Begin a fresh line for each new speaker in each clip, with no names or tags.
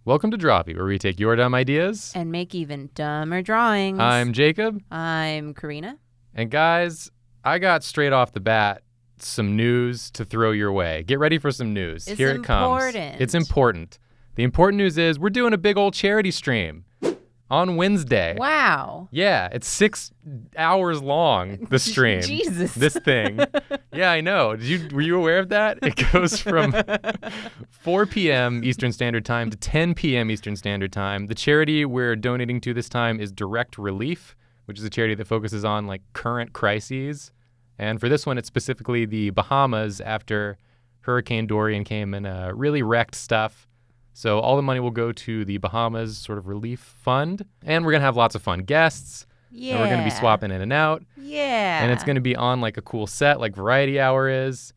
Welcome to Drawfee, where we take your dumb ideas
and make even dumber drawings.
I'm Jacob.
I'm Karina.
And guys, I got straight off the bat some news to throw your way. Get ready for some news.
It's
Here it comes. It's important. The important news is we're doing a big old charity stream on Wednesday.
Wow.
Yeah, it's 6 hours long, the stream.
Jesus.
This thing. Yeah, I know. Were you aware of that? It goes from 4 p.m. Eastern Standard Time to 10 p.m. Eastern Standard Time. The charity we're donating to this time is Direct Relief, which is a charity that focuses on like current crises. And for this one, it's specifically the Bahamas after Hurricane Dorian came and really wrecked stuff. So all the money will go to the Bahamas sort of relief fund. And we're going to have lots of fun guests.
Yeah.
And we're going to be swapping in and out.
Yeah.
And it's going to be on like a cool set like Variety Hour is.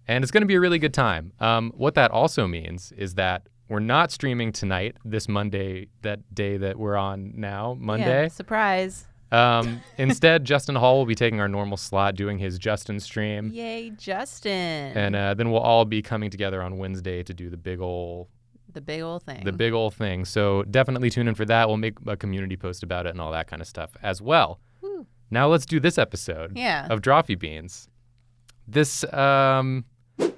And it's going to be a really good time. What that also means is that we're not streaming tonight, this Monday, that day that we're on now, Monday.
Yeah, surprise.
Instead, Justin Hall will be taking our normal slot, doing his Justin stream.
Yay, Justin.
And then we'll all be coming together on Wednesday to do the big ol' thing. The big old thing. So definitely tune in for that. We'll make a community post about it and all that kind of stuff as well.
Woo.
Now let's do this episode of Drawfee Beans. This, okay, Jacob.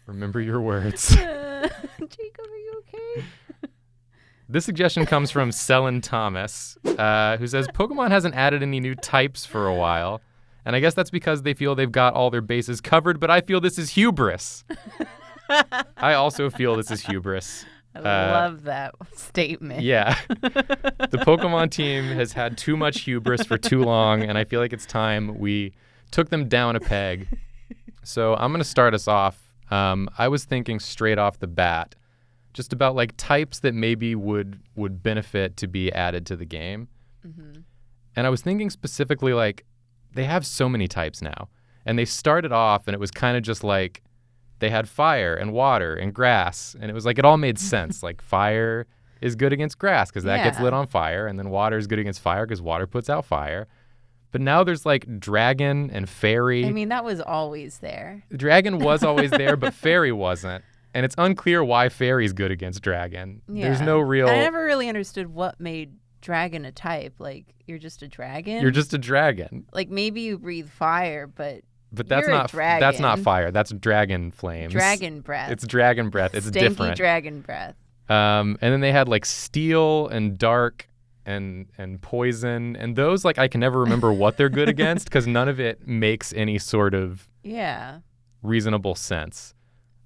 Remember your words.
Jacob, are you okay?
This suggestion comes from Selin Thomas, who says, Pokemon hasn't added any new types for a while. And I guess that's because they feel they've got all their bases covered, but I feel this is hubris. I also feel this is hubris.
I love that statement.
Yeah. The Pokemon team has had too much hubris for too long, and I feel like it's time we took them down a peg. So I'm going to start us off. I was thinking straight off the bat just about like types that maybe would benefit to be added to the game. Mm-hmm. And I was thinking specifically like they have so many types now. And they started off and it was kind of just like they had fire and water and grass. And it was like it all made sense. Like fire is good against grass because that gets lit on fire. And then water is good against fire because water puts out fire. But now there's like dragon and fairy.
I mean, that was always there.
Dragon was always there, but fairy wasn't. And it's unclear why fairy's good against dragon.
Yeah.
There's no real...
I never really understood what made dragon a type. Like, you're just a dragon?
You're just a dragon.
Like, maybe you breathe fire, but
that's
you're
not
a dragon.
That's not fire. That's dragon flames.
Dragon breath.
It's dragon breath. It's
Stinky
different.
Dragon breath.
And then they had like steel and dark and poison. And those, like, I can never remember what they're good against because none of it makes any sort of reasonable sense.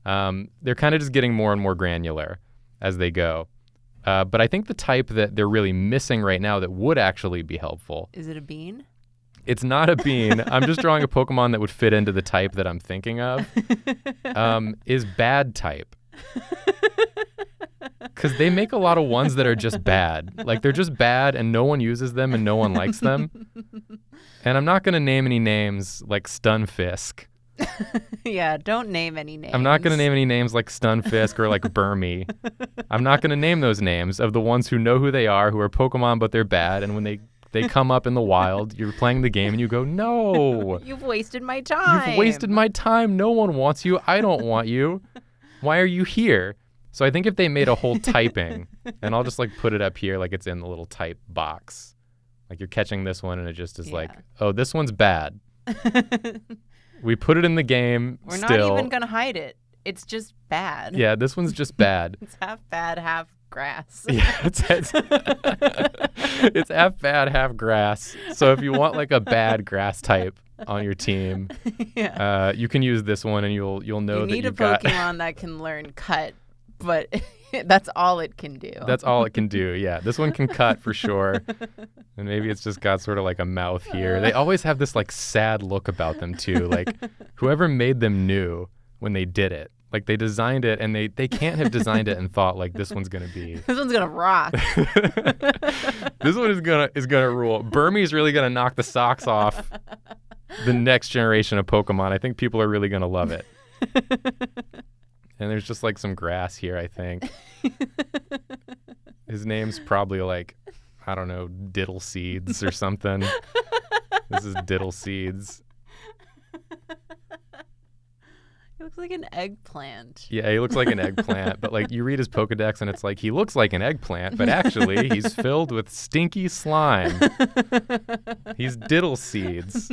They're kind of just getting more and more granular as they go. But I think the type that they're really missing right now that would actually be helpful.
Is it a bean?
It's not a bean. I'm just drawing a Pokemon that would fit into the type that I'm thinking of. Is bad type. Because they make a lot of ones that are just bad. Like they're just bad and no one uses them and no one likes them. And I'm not going to name any names like Stunfisk.
Yeah, don't name any names.
I'm not going to name any names like Stunfisk or like Burmy. I'm not going to name those names of the ones who know who they are, who are Pokemon, but they're bad. And when they come up in the wild, you're playing the game and you go, no.
You've wasted my time.
You've wasted my time. No one wants you. I don't want you. Why are you here? So I think if they made a whole typing, and I'll just like put it up here like it's in the little type box. Like you're catching this one and it just is like, oh, this one's bad. We put it in the game.
We're
still.
not even going to hide it. It's just bad.
Yeah, this one's just bad.
It's half bad, half grass.
Yeah, it's half bad, half grass. So if you want like a bad grass type on your team, you can use this one and you'll know that
you've got... You need a Pokemon that can learn cut, but that's all it can do.
That's all it can do, yeah. This one can cut for sure. And maybe it's just got sort of like a mouth here. They always have this like sad look about them too. Like whoever made them knew when they did it. Like they designed it and they can't have designed it and thought like this one's gonna be
this one's gonna rock.
This one is gonna rule. Burmy's really gonna knock the socks off the next generation of Pokemon. I think people are really gonna love it. And there's just like some grass here, I think. His name's probably like, I don't know, Diddle Seeds or something. This is Diddle Seeds.
He looks like an eggplant.
Yeah, he looks like an eggplant, but like you read his Pokedex and it's like he looks like an eggplant, but actually he's filled with stinky slime. He's diddle seeds.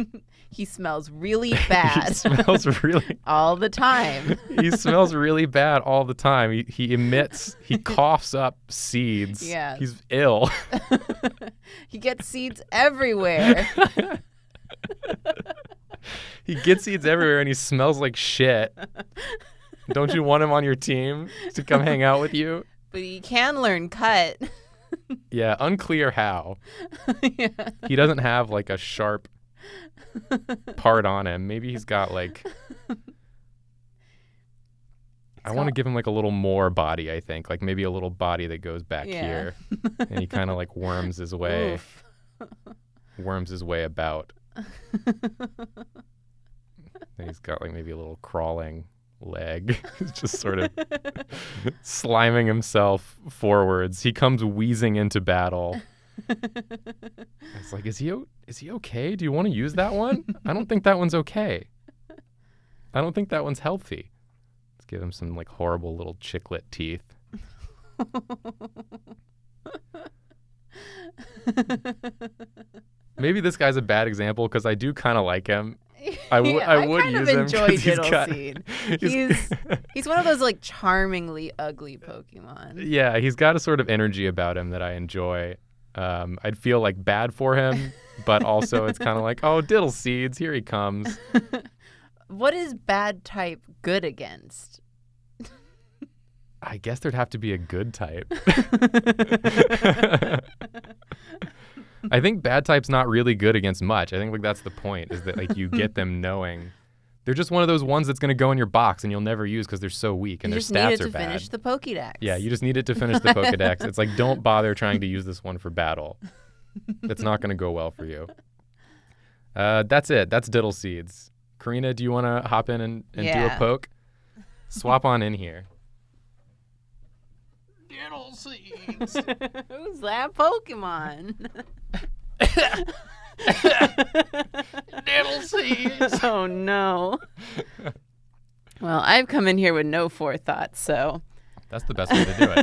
He smells really bad.
He smells really
all the time.
He smells really bad all the time. He coughs up seeds.
Yeah.
He's ill.
He gets seeds everywhere.
He gets seeds everywhere and he smells like shit. Don't you want him on your team to come hang out with you?
But he can learn cut.
Yeah, unclear how.
Yeah.
He doesn't have like a sharp part on him. Maybe he's got like I want to give him like a little more body, I think. Like maybe a little body that goes back here. And he kind of like worms his way about. And he's got like maybe a little crawling leg. He's just sort of sliming himself forwards. He comes wheezing into battle. It's like, is he okay? Do you want to use that one? I don't think that one's okay. I don't think that one's healthy. Let's give him some like horrible little chiclet teeth. Maybe this guy's a bad example because I do kind of like him. I would use him.
Enjoy Diddleseed. He's one of those like charmingly ugly Pokemon.
Yeah, he's got a sort of energy about him that I enjoy. I'd feel like bad for him, but also it's kind of like, oh, Diddleseeds, here he comes.
What is bad type good against?
I guess there'd have to be a good type. I think bad type's not really good against much. I think like that's the point, is that like you get them knowing they're just one of those ones that's going to go in your box and you'll never use because they're so weak and their stats are bad. You just need it to finish
the Pokédex.
Yeah, you just need it to finish the Pokédex. It's like, don't bother trying to use this one for battle. That's not going to go well for you. That's it. That's Diddleseeds. Karina, do you want to hop in and do a poke? Swap on in here.
Diddleseeds. Who's that Pokemon? Diddleseeds. Oh no. Well, I've come in here with no forethought, so
that's the best way to do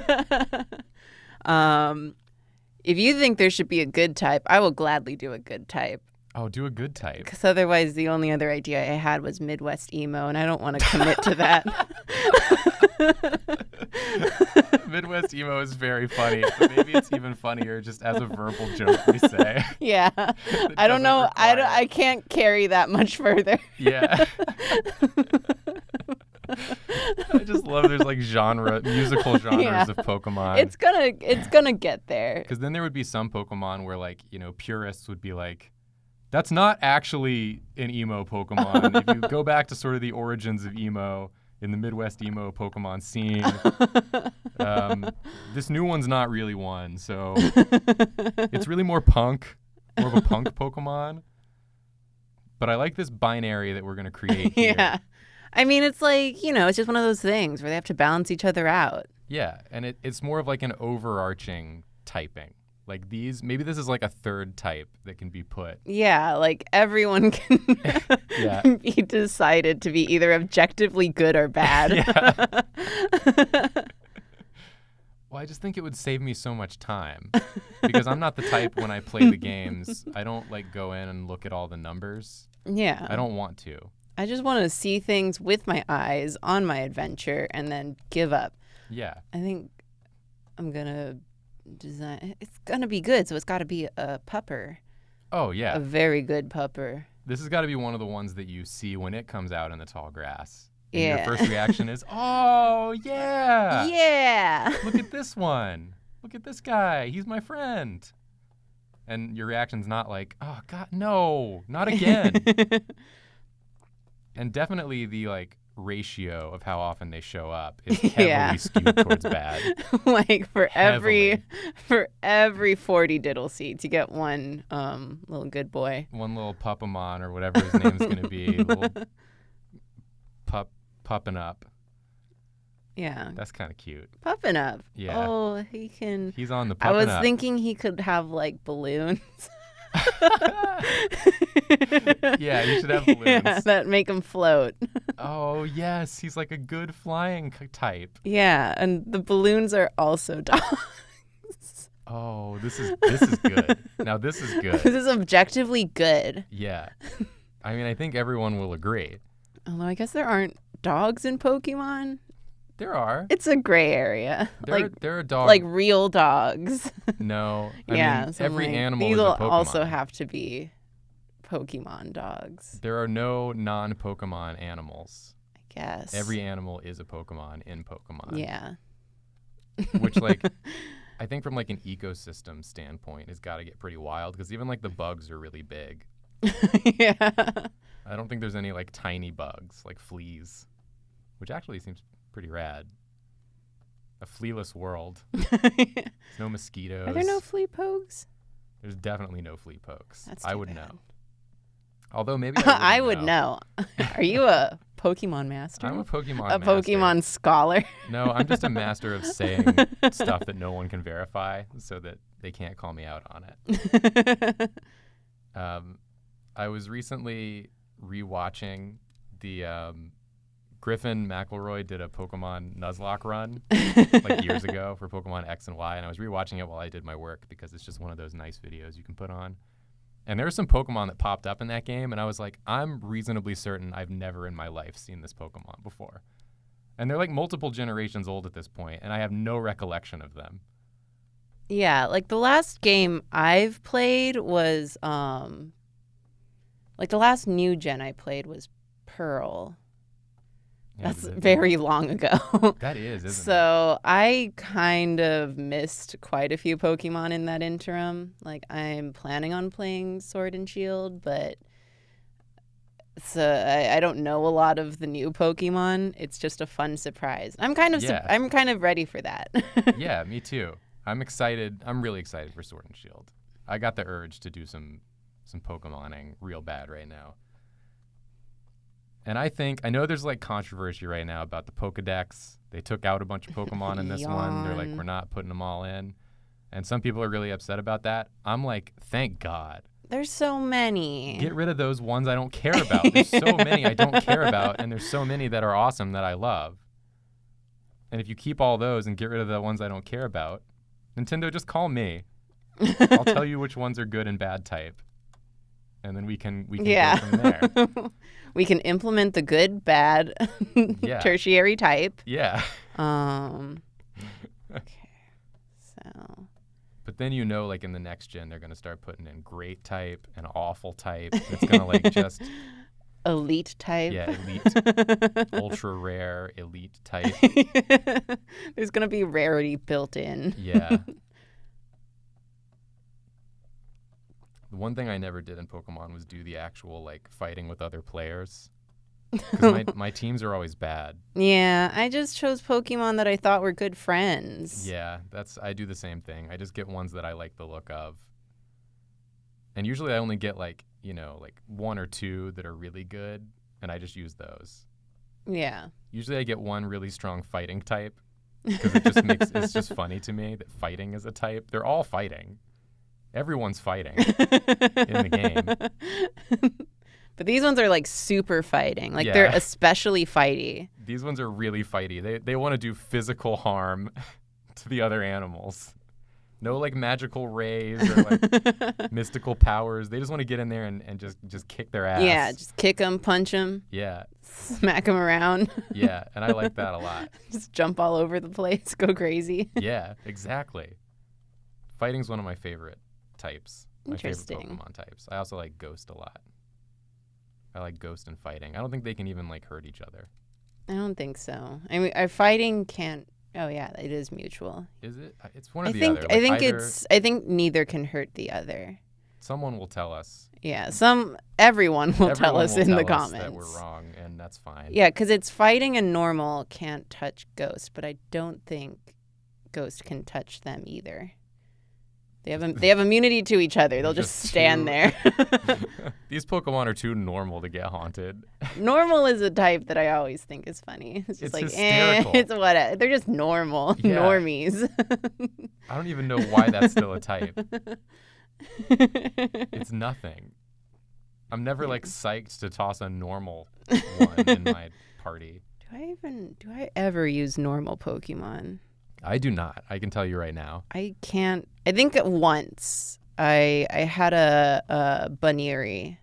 it.
If you think there should be a good type, I will gladly do a good type.
Oh, do a good type.
Because otherwise, the only other idea I had was Midwest emo, and I don't want to commit to that.
Midwest emo is very funny, but maybe it's even funnier just as a verbal joke we say.
Yeah. I don't know. I can't carry that much further.
Yeah. I just love there's like musical genres of Pokemon.
It's gonna get there.
Because then there would be some Pokemon where like, purists would be like, that's not actually an emo Pokemon. If you go back to sort of the origins of emo in the Midwest emo Pokemon scene, this new one's not really one. So it's really more of a punk Pokemon. But I like this binary that we're going to create here.
Yeah. I mean, it's like, it's just one of those things where they have to balance each other out. Yeah.
And it's more of like an overarching typing. Like maybe this is like a third type that can be put.
Yeah, like everyone can be decided to be either objectively good or bad.
Yeah. Well, I just think it would save me so much time because I'm not the type when I play the games, I don't like go in and look at all the numbers.
Yeah.
I don't want to.
I just want to see things with my eyes on my adventure and then give up.
Yeah.
I think I'm going to design. It's going to be good, so it's got to be a pupper.
Oh, yeah.
A very good pupper.
This has got to be one of the ones that you see when it comes out in the tall grass. And your first reaction is, oh, yeah.
Yeah.
Look at this one. Look at this guy. He's my friend. And your reaction's not like, oh, God, no, not again. And definitely the ratio of how often they show up is heavily skewed towards bad.
Like for every 40 Diddleseeds, you get one little good boy.
One little Puppamon or whatever his name's going to be. Little pupping up.
Yeah.
That's kind of cute.
Pupping up.
Yeah.
Oh, he can.
He's on the pupping up.
I was thinking he could have like balloons.
Yeah, you should have balloons.
Yeah, that make him float.
Oh, yes. He's like a good flying type.
Yeah, and the balloons are also dogs.
Oh, this is good. Now this is good.
This is objectively good.
Yeah. I mean, I think everyone will agree.
Although I guess there aren't dogs in Pokemon.
There are.
It's a gray area.
There are dogs.
Like real dogs.
No. I mean,
So
every
like,
animal
these
is a
will
Pokemon.
also have to be Pokemon dogs,
There are no non-Pokemon animals.
I guess.
Every animal is a Pokemon in Pokemon.
Yeah.
Which, like, I think from like an ecosystem standpoint, has got to get pretty wild because even like the bugs are really big.
Yeah.
I don't think there's any like tiny bugs like fleas, which actually seems pretty rad. A flealess world. There's no mosquitoes.
Are there no flea pogues?
There's definitely no flea pokes.
That's
I
too
would
bad.
know. Although maybe
I would know. Are you a Pokemon master?
I'm a Pokemon
a
master.
Pokemon scholar.
No, I'm just a master of saying stuff that no one can verify so that they can't call me out on it. I was recently rewatching the Griffin McElroy did a Pokemon Nuzlocke run like years ago for Pokemon X and Y, and I was rewatching it while I did my work because it's just one of those nice videos you can put on. And there were some Pokemon that popped up in that game, and I was like, I'm reasonably certain I've never in my life seen this Pokemon before. And they're like multiple generations old at this point, and I have no recollection of them.
Yeah, like the last game I've played was like the last new gen I played was Pearl.
Yeah,
That's very long ago.
That is, isn't it?
So I kind of missed quite a few Pokemon in that interim. Like I'm planning on playing Sword and Shield, but I don't know a lot of the new Pokemon. It's just a fun surprise. I'm kind of ready for that.
Yeah, me too. I'm excited. I'm really excited for Sword and Shield. I got the urge to do some Pokemoning real bad right now. And I know there's like controversy right now about the Pokedex. They took out a bunch of Pokemon in this one. They're like, we're not putting them all in. And some people are really upset about that. I'm like, thank God.
There's so many.
Get rid of those ones I don't care about. There's so many I don't care about, and there's so many that are awesome that I love. And if you keep all those and get rid of the ones I don't care about, Nintendo, just call me. I'll tell you which ones are good and bad type. And then we can go from there.
We can implement the good, bad, tertiary type.
Yeah.
Okay. So.
But then like in the next gen, they're gonna start putting in great type and awful type. It's gonna like just
elite type.
Yeah, elite, ultra rare, elite type.
There's gonna be rarity built in.
Yeah. The one thing I never did in Pokemon was do the actual like fighting with other players. Because my teams are always bad.
Yeah, I just chose Pokemon that I thought were good friends.
Yeah, I do the same thing. I just get ones that I like the look of. And usually I only get like one or two that are really good, and I just use those.
Yeah.
Usually I get one really strong fighting type because it's just funny to me that fighting is a type. They're all fighting. Everyone's fighting in the game.
But these ones are like super fighting. Like they're especially fighty.
These ones are really fighty. They want to do physical harm to the other animals. No like magical rays or like mystical powers. They just want to get in there and just kick their ass.
Yeah, just kick them, punch them.
Yeah.
Smack them around.
Yeah, and I like that a lot.
Just jump all over the place, go crazy.
Yeah, exactly. Fighting's one of my favorite types.
Interesting.
My favorite Pokemon types. I also like Ghost a lot. I like Ghost and fighting. I don't think they can even like hurt each other.
I don't think so. I mean, our fighting can't. Oh yeah, it is mutual.
Is it? It's one or the other.
I think neither can hurt the other.
Someone will tell us.
Yeah, everyone will tell us in the comments
that we're wrong, and that's fine.
Yeah, because it's fighting and normal can't touch Ghost, but I don't think Ghost can touch them either. They have immunity to each other. They'll just stand there.
These Pokemon are too normal to get haunted.
Normal is a type that I always think is funny. It's just like,
hysterical.
It's what they're just normal. Yeah. Normies.
I don't even know why that's still a type. It's nothing. I'm never like psyched to toss a normal one in my party.
Do I ever use normal Pokemon?
I do not. I can tell you right now.
I can't. I think once I had a Bunnery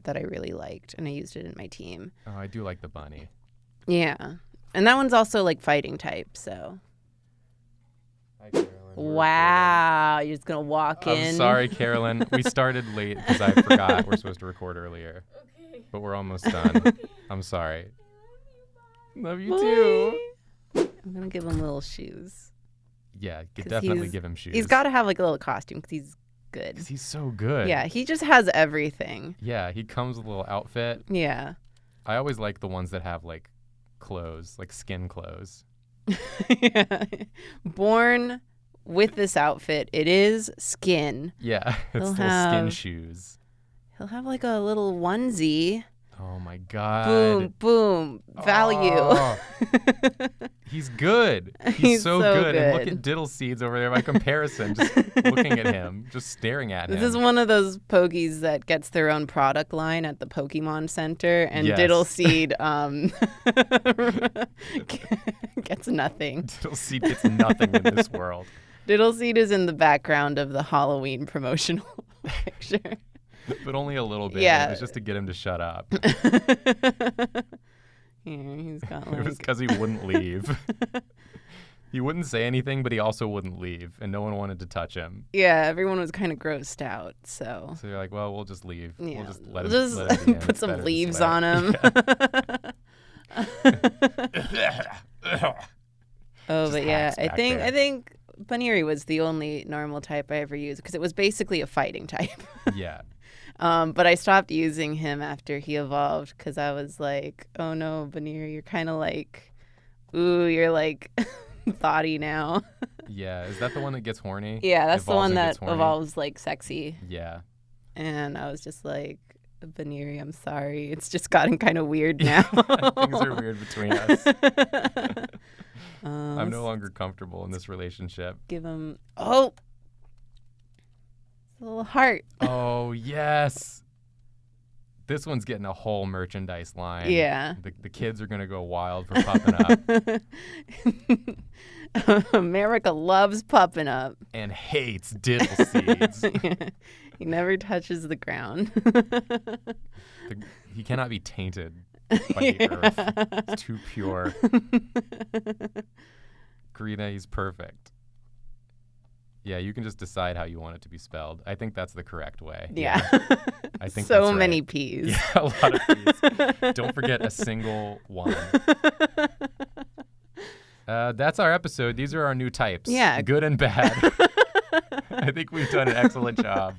that I really liked, and I used it in my team.
Oh, I do like the bunny.
Yeah. And that one's also like fighting type, so.
Hi, Carolyn.
Wow. You're just going to walk in.
I'm sorry, Carolyn. We started late because I forgot we're supposed to record earlier.
Okay.
But we're almost done. I'm sorry. Love you too.
I'm going to give him little shoes.
Yeah, definitely give him shoes.
He's got to have like a little costume because he's good.
'Cause he's so good.
Yeah, he just has everything.
Yeah, he comes with a little outfit.
Yeah.
I always like the ones that have like clothes, like skin clothes.
Yeah. Born with this outfit, it is skin.
Yeah, it's
He'll
little skin shoes.
He'll have like a little onesie.
Oh my god.
Boom, boom. Value.
Oh, he's good. He's so good. And look
good.
at Diddle Seeds over there by comparison, just looking at him, just staring at him.
This is one of those Pokies that gets their own product line at the Pokemon Center, and
Yes.
Diddle Seed gets nothing.
Diddle Seed gets nothing in this world.
Diddle Seed is in the background of the Halloween promotional picture.
But only a little bit.
Yeah.
It was just to get him to shut up.
Here, he's got
It was
like...
because he wouldn't leave. He wouldn't say anything, but he also wouldn't leave, and no one wanted to touch him.
Yeah, everyone was kind of grossed out, so...
So you're like, well, we'll just leave.
Yeah,
We'll just let him,
just
let him be in.
put
It's
some
better this
leaves
way.
on him. Oh,
Just
but yeah,
hacks
I
back
think
there.
I think Bunnery was the only normal type I ever used because it was basically a fighting type.
Yeah.
But I stopped using him after he evolved because I was like, oh no, Bunnery, you're kind of like, ooh, you're like thoughty now.
Yeah. Is that the one that gets horny?
Yeah, that's the
Evolves
one
and
that
gets horny?
evolves like sexy.
Yeah.
And I was just like, Bunnery, I'm sorry. It's just gotten kind of weird now.
Things are weird between us. I'm
I'm
no longer comfortable in this relationship.
Give him, oh, a little heart.
Oh, yes. This one's getting a whole merchandise line.
Yeah.
The kids are going to go wild for popping up
America loves popping up.
and hates Diddle Seeds.
He never touches the ground.
He cannot be tainted by the earth. It's too pure. Greta, he's perfect. Yeah, you can just decide how you want it to be spelled. I think that's the correct way.
Yeah.
I think
so
that's right.
many P's.
Yeah, a lot of P's. Don't forget a single one. That's our episode. These are our new types.
Yeah.
Good and bad. I think we've done an excellent job.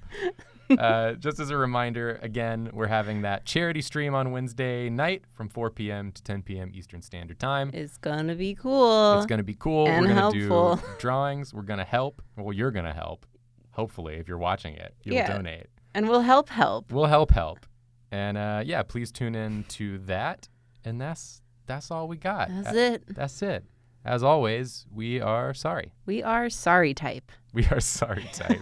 Just as a reminder, again, we're having that charity stream on Wednesday night from 4 p.m. to 10 p.m. Eastern Standard Time.
It's going to be cool.
It's going to be cool.
And
we're going
helpful.
to do drawings. We're going to help. Well, you're going to help. Hopefully, if you're watching it, you'll donate.
And we'll help.
We'll help. And yeah, please tune in to that. And that's all we got. That's it. As always, we are sorry.
We are sorry type.
We are sorry type.